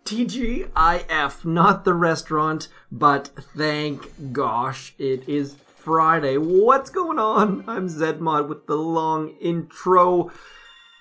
TGIF, not the restaurant, but thank gosh, it is Friday. What's going on? I'm zmoT with the long intro.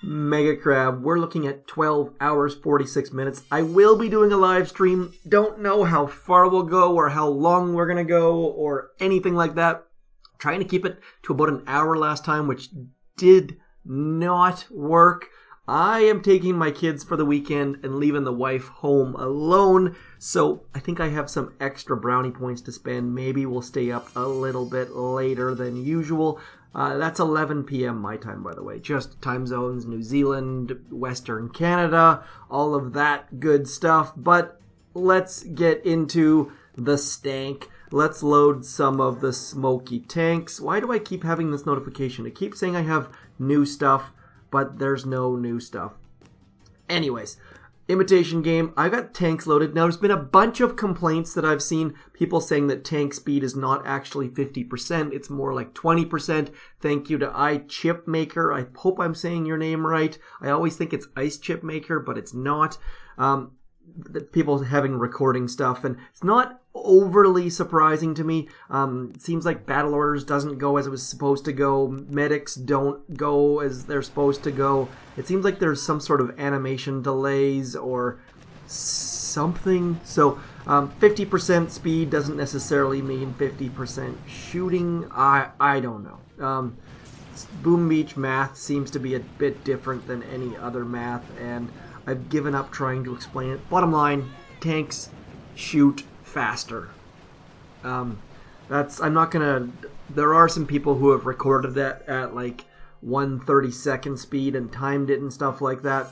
Mega Crab, we're looking at 12 hours, 46 minutes. I will be doing a live stream. Don't know how far we'll go or how long we're going to go or anything like that. Trying to keep it to about an hour last time, which did not work. I am taking my kids for the weekend and leaving the wife home alone, so I think I have some extra brownie points to spend. Maybe we'll stay up a little bit later than usual. That's 11 p.m. my time, by the way. Just time zones, New Zealand, Western Canada, all of that good stuff. But let's get into the stank. Let's load some of the smoky tanks. Why do I keep having this notification? It keeps saying I have new stuff, but there's no new stuff. Anyways, Imitation Game, I got tanks loaded. Now, there's been a bunch of complaints that I've seen, people saying that tank speed is not actually 50%, it's more like 20%. Thank you to iChipmaker. I hope I'm saying your name right. I always think it's Ice Chip Maker, but it's not. People having recording stuff, and it's not overly surprising to me. It seems like battle orders doesn't go as it was supposed to go. Medics don't go as they're supposed to go. It seems like there's some sort of animation delays or something. So 50% speed doesn't necessarily mean 50% shooting. I don't know. Boom Beach math seems to be a bit different than any other math, and I've given up trying to explain it. Bottom line, tanks shoot faster. I'm not gonna. There are some people who have recorded that at like 1/32nd speed and timed it and stuff like that.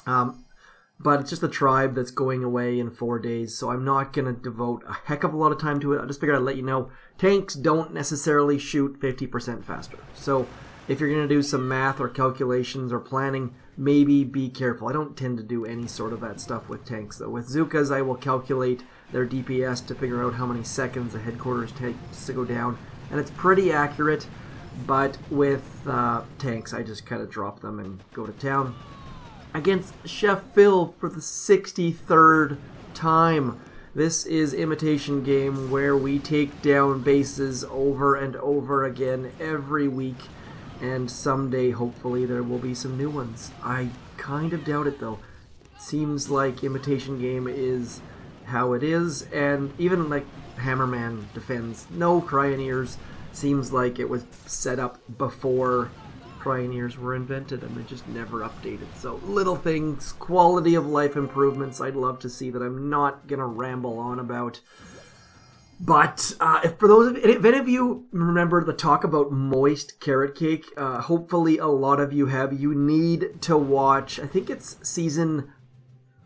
But it's just a tribe that's going away in 4 days, so I'm not gonna devote a heck of a lot of time to it. I just figured I'd let you know tanks don't necessarily shoot 50% faster. So if you're gonna do some math or calculations or planning, maybe be careful. I don't tend to do any sort of that stuff with tanks, though. With Zookas, I will calculate their DPS to figure out how many seconds a headquarters takes to go down, and it's pretty accurate. But with tanks, I just kind of drop them and go to town. Against Chef Phil for the 63rd time. This is Imitation Game, where we take down bases over and over again every week. And someday, hopefully, there will be some new ones. I kind of doubt it, though. Seems like Imitation Game is how it is, and even like Hammerman defends no Cryoneers. Seems like it was set up before Cryoneers were invented, and they just never updated. So little things, quality of life improvements I'd love to see that I'm not going to ramble on about. But for those, if any of you remember the talk about moist carrot cake, hopefully a lot of you have. You need to watch. I think it's season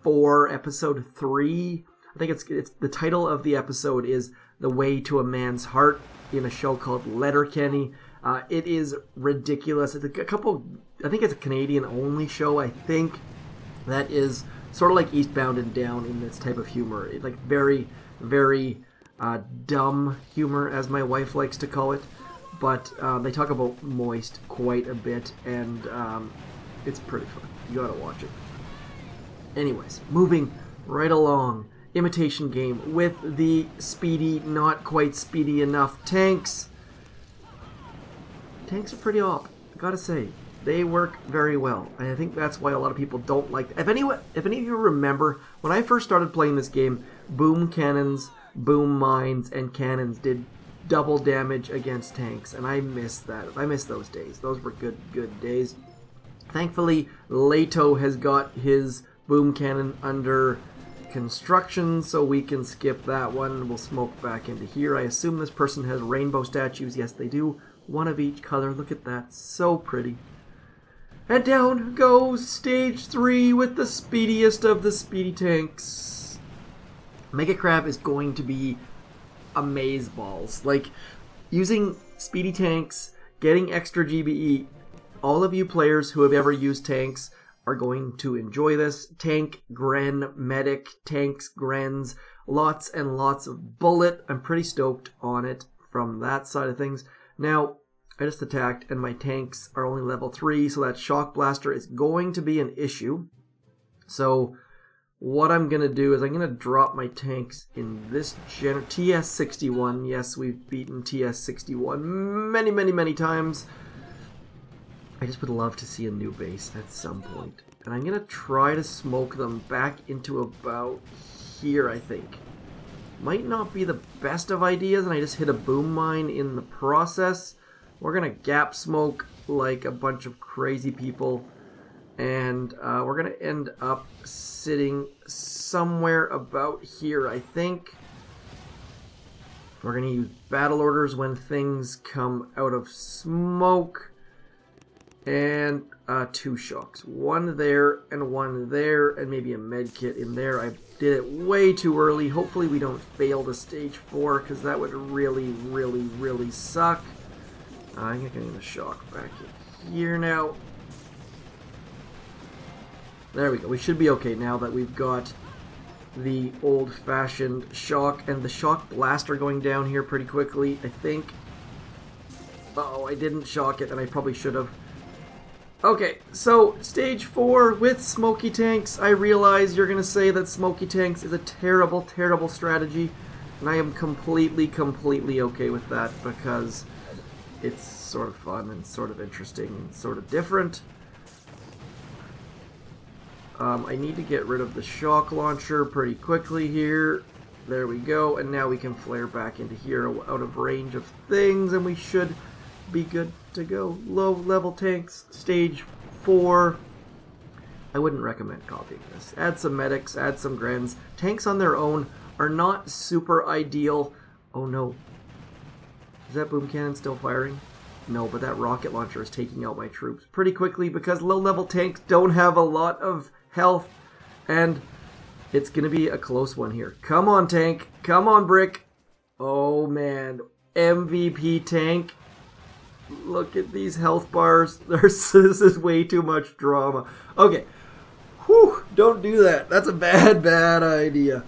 4, episode 3. I think it's the title of the episode is "The Way to a Man's Heart" in a show called Letterkenny. It is ridiculous. It's a couple. I think it's a Canadian-only show. I think that is sort of like Eastbound and Down in this type of humor. Like very, very dumb humor, as my wife likes to call it, but they talk about moist quite a bit, and it's pretty fun. You gotta watch it. Anyways, moving right along, Imitation Game with the speedy, not quite speedy enough tanks. Tanks are pretty op, I gotta say. They work very well, and I think that's why a lot of people don't like them. If any of you remember, when I first started playing this game, boom cannons, boom mines, and cannons did double damage against tanks, and I miss that. I miss those days. Those were good days. Thankfully, Leto has got his boom cannon under construction, so we can skip that one. We'll smoke back into here. I assume this person has rainbow statues. Yes, they do. One of each color. Look at that. So pretty. And down goes stage 3 with the speediest of the speedy tanks. Mega Crab is going to be amazeballs. Like, using speedy tanks, getting extra GBE, all of you players who have ever used tanks are going to enjoy this. Tank, Gren, Medic, tanks, Grens, lots and lots of bullet. I'm pretty stoked on it from that side of things. Now, I just attacked, and my tanks are only level 3, so that shock blaster is going to be an issue. So what I'm going to do is I'm going to drop my tanks in this TS61. Yes, we've beaten TS61 many, many, many times. I just would love to see a new base at some point. And I'm going to try to smoke them back into about here, I think. Might not be the best of ideas, and I just hit a boom mine in the process. We're going to gap smoke like a bunch of crazy people. And we're going to end up sitting somewhere about here, I think. We're going to use battle orders when things come out of smoke. And 2 shocks. 1 there and 1 there, and maybe a med kit in there. I did it way too early. Hopefully we don't fail to stage 4, because that would really, really, really suck. I'm going to shock back in here now. There we go. We should be okay now that we've got the old-fashioned shock and the shock blaster going down here pretty quickly, I think. Uh-oh, I didn't shock it, and I probably should have. Okay, so stage 4 with Smokey tanks. I realize you're going to say that Smokey tanks is a terrible, terrible strategy, and I am completely, completely okay with that, because it's sort of fun and sort of interesting and sort of different. I need to get rid of the shock launcher pretty quickly here. There we go, and now we can flare back into here out of range of things, and we should be good to go. Low level tanks, stage 4. I wouldn't recommend copying this. Add some medics, add some Grens. Tanks on their own are not super ideal. Oh no. Is that boom cannon still firing? No, but that rocket launcher is taking out my troops pretty quickly, because low level tanks don't have a lot of health, and it's gonna be a close one here. Come on, tank. Come on, brick. Oh man. MVP tank. Look at these health bars. This is way too much drama. Okay. Whew. Don't do that. That's a bad, bad idea.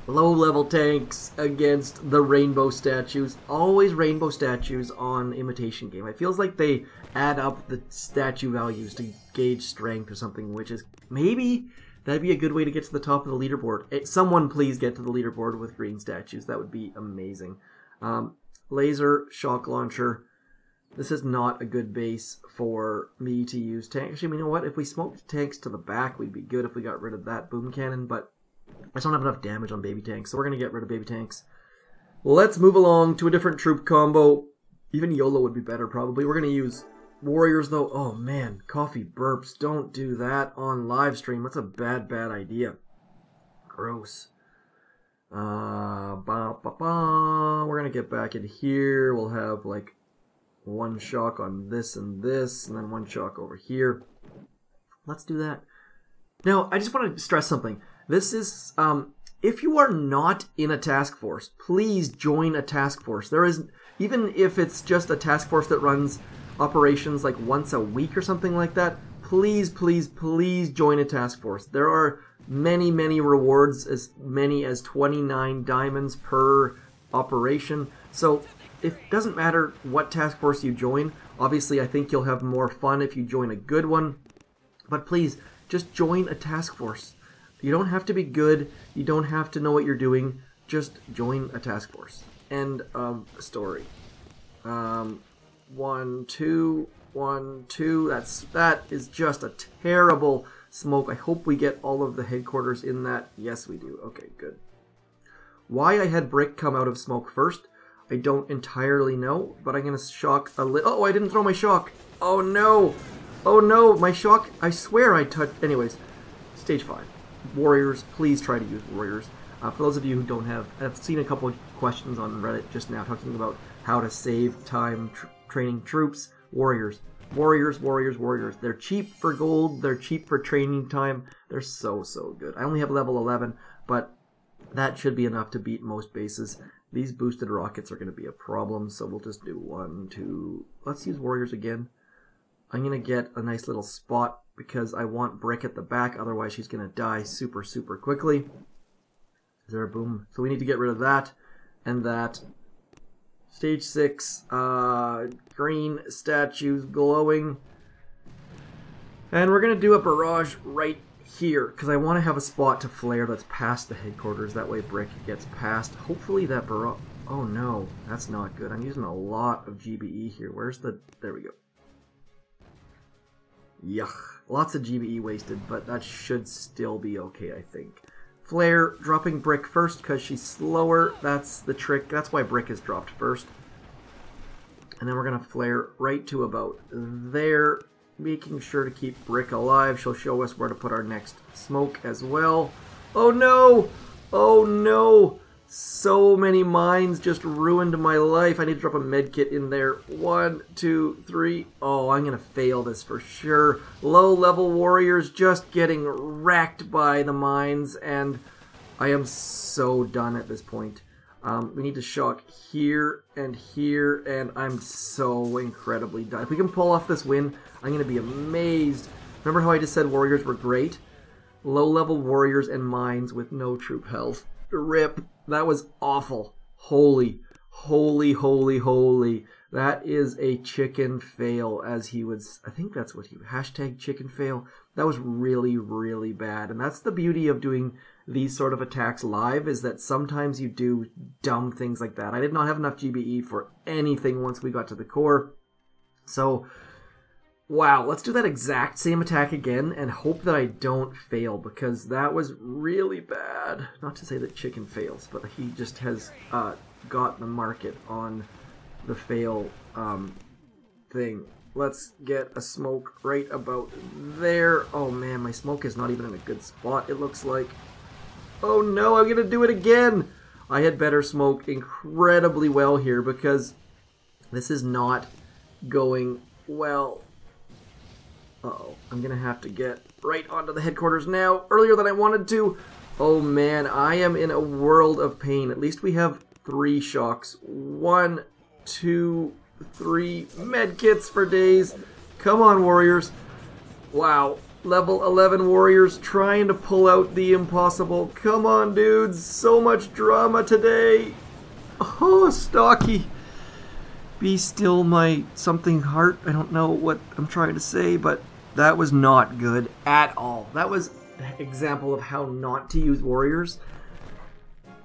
Low level tanks against the rainbow statues. Always rainbow statues on Imitation Game. It feels like they add up the statue values to gauge strength or something, which is maybe that'd be a good way to get to the top of the leaderboard. Someone please get to the leaderboard with green statues. That would be amazing. Laser, shock launcher. This is not a good base for me to use tanks. Actually, you know what? If we smoked tanks to the back, we'd be good if we got rid of that boom cannon, but I just don't have enough damage on baby tanks, so we're going to get rid of baby tanks. Let's move along to a different troop combo. Even YOLO would be better, probably. We're going to use warriors, though. Oh, man. Coffee burps. Don't do that on live stream. That's a bad, bad idea. Gross. We're going to get back in here. We'll have, like, 1 shock on this, and then 1 shock over here. Let's do that. Now, I just want to stress something. This is, if you are not in a task force, please join a task force. There is, even if it's just a task force that runs operations like once a week or something like that, please, please, please join a task force. There are many, many rewards, as many as 29 diamonds per operation. So it doesn't matter what task force you join. Obviously, I think you'll have more fun if you join a good one. But please, just join a task force. You don't have to be good. You don't have to know what you're doing. Just join a task force. End of story. 1, 2, 1, 2. That is just a terrible smoke. I hope we get all of the headquarters in that. Yes, we do. Okay, good. Why I had brick come out of smoke first, I don't entirely know, but I'm going to shock a little. Oh, I didn't throw my shock. Oh, no. Oh, no. My shock, I swear I touched. Anyways, stage 5. Warriors, please try to use warriors. For those of you who don't have, I've seen a couple of questions on Reddit just now talking about how to save time training troops. Warriors. Warriors, warriors, warriors. They're cheap for gold. They're cheap for training time. They're so, so good. I only have level 11, but that should be enough to beat most bases. These boosted rockets are going to be a problem, so we'll just do 1, 2. Let's use warriors again. I'm going to get a nice little spot because I want brick at the back, otherwise she's going to die super, super quickly. Is there a boom? So we need to get rid of that and that. Stage 6, green statues glowing. And we're going to do a barrage right here, because I want to have a spot to flare that's past the headquarters. That way Brick gets past. Hopefully that barrage... Oh no, that's not good. I'm using a lot of GBE here. Where's the... There we go. Yuck. Lots of GBE wasted, but that should still be okay, I think. Flare, dropping Brick first because she's slower. That's the trick. That's why Brick is dropped first. And then we're going to flare right to about there, making sure to keep Brick alive. She'll show us where to put our next smoke as well. Oh no! Oh no! So many mines just ruined my life. I need to drop a medkit in there. 1, 2, 3. Oh, I'm going to fail this for sure. Low-level warriors just getting wrecked by the mines, and I am so done at this point. We need to shock here, and I'm so incredibly done. If we can pull off this win, I'm going to be amazed. Remember how I just said warriors were great? Low-level warriors and mines with no troop health. RIP. That was awful. Holy, holy, holy, holy. That is a chicken fail, as he would... I think that's what he... Hashtag chicken fail. That was really, really bad. And that's the beauty of doing these sort of attacks live, is that sometimes you do dumb things like that. I did not have enough GBE for anything once we got to the core. So... Wow, let's do that exact same attack again and hope that I don't fail, because that was really bad. Not to say that chicken fails, but he just has got the market on the fail thing. Let's get a smoke right about there. Oh man, my smoke is not even in a good spot, it looks like. Oh no, I'm going to do it again! I had better smoke incredibly well here, because this is not going well. Uh-oh, I'm going to have to get right onto the headquarters now, earlier than I wanted to. Oh man, I am in a world of pain. At least we have 3 shocks. 1, 2, 3 medkits for days. Come on, warriors. Wow, level 11 warriors trying to pull out the impossible. Come on, dudes, so much drama today. Oh, Stocky. Be still my something heart. I don't know what I'm trying to say, but that was not good at all. That was an example of how not to use warriors.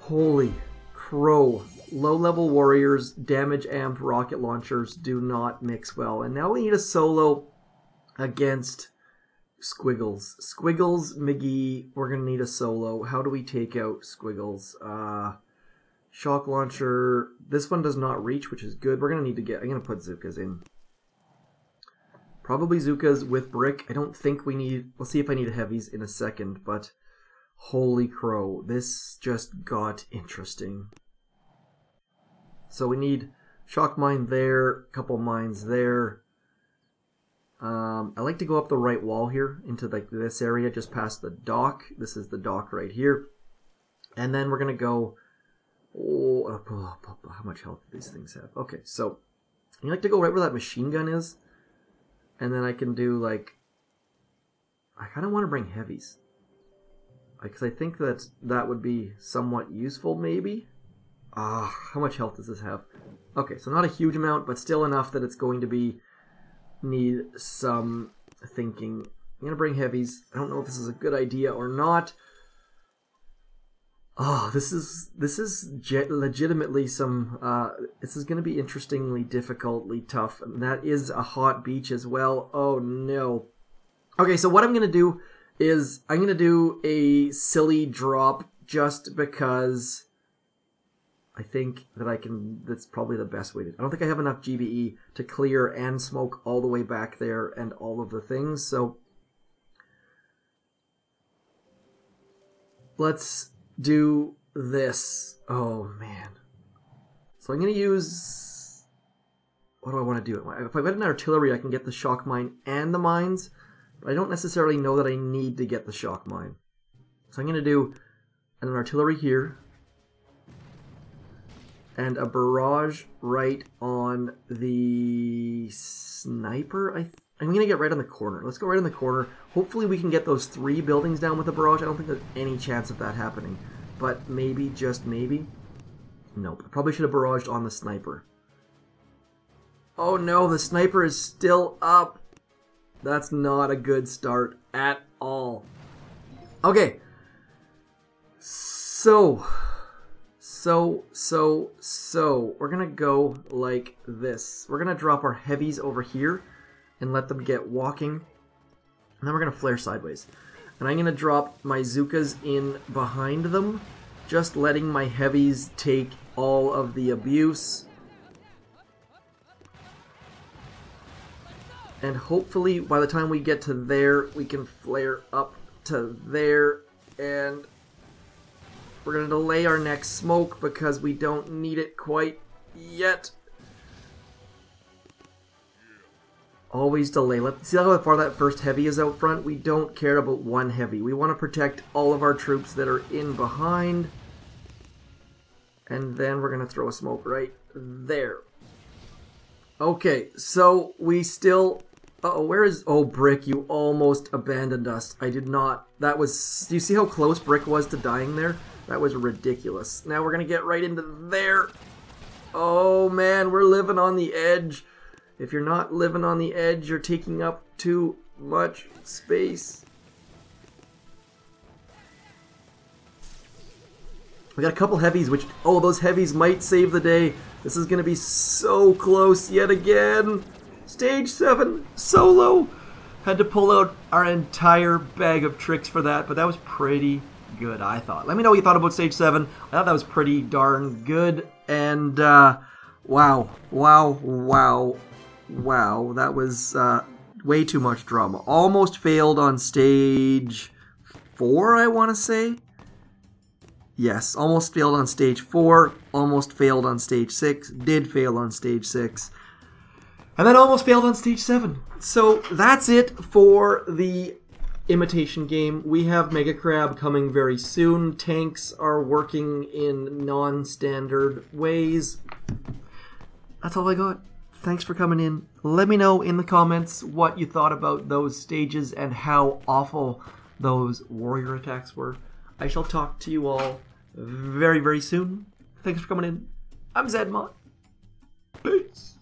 Holy crow. Low-level warriors, damage amp rocket launchers do not mix well. And now we need a solo against Squiggles. Squiggles, McGee, we're going to need a solo. How do we take out Squiggles? Shock launcher. This one does not reach, which is good. We're going to need to get... I'm going to put Zookas in. Probably Zookas with Brick. I don't think we need... We'll see if I need heavies in a second, but... Holy crow. This just got interesting. So we need shock mine there, a couple mines there. I like to go up the right wall here into like this area just past the dock. This is the dock right here. And then we're going to go... Oh, how much health do these things have? Okay, so you like to go right where that machine gun is, and then I can do like, I kind of want to bring heavies, because I think that that would be somewhat useful maybe. How much health does this have? Okay, so not a huge amount, but still enough that it's going to need some thinking. I'm going to bring heavies. I don't know if this is a good idea or not. Oh, this is legitimately some, this is going to be interestingly difficultly tough. And that is a hot beach as well. Oh no. Okay, so what I'm going to do is I'm going to do a silly drop just because I think that I can, that's probably the best way to, I don't think I have enough GBE to clear and smoke all the way back there and all of the things. So let's do this. Oh man. So I'm going to use, what do I want to do? If I've got an artillery, I can get the shock mine and the mines, but I don't necessarily know that I need to get the shock mine. So I'm going to do an artillery here and a barrage right on the sniper. I'm going to get right on the corner. Let's go right on the corner. Hopefully we can get those 3 buildings down with the barrage. I don't think there's any chance of that happening. But maybe, just maybe. Nope. I probably should have barraged on the sniper. Oh no, the sniper is still up. That's not a good start at all. Okay. So. We're gonna go like this. We're gonna drop our heavies over here and let them get walking. And then we're gonna flare sideways. And I'm gonna drop my Zookas in behind them, just letting my heavies take all of the abuse. And hopefully by the time we get to there, we can flare up to there, and we're going to delay our next smoke because we don't need it quite yet. Always delay. Let's see how far that first heavy is out front. We don't care about one heavy. We want to protect all of our troops that are in behind. And then we're going to throw a smoke right there. Okay, so we still... Uh-oh, where is... Oh, Brick, you almost abandoned us. I did not... That was... Do you see how close Brick was to dying there? That was ridiculous. Now we're going to get right into there. Oh, man, we're living on the edge. If you're not living on the edge, you're taking up too much space. We got a couple heavies, which... Oh, those heavies might save the day. This is going to be so close yet again. Stage 7, solo. Had to pull out our entire bag of tricks for that, but that was pretty good, I thought. Let me know what you thought about Stage 7. I thought that was pretty darn good, and wow. That was way too much drama. Almost failed on Stage 4, I want to say. Yes, almost failed on Stage 4, almost failed on Stage 6, did fail on Stage 6. And then almost failed on Stage 7. So that's it for the imitation game. We have Mega Crab coming very soon. Tanks are working in non-standard ways. That's all I got. Thanks for coming in. Let me know in the comments what you thought about those stages and how awful those warrior attacks were. I shall talk to you all very, very soon. Thanks for coming in. I'm zmoT. Peace.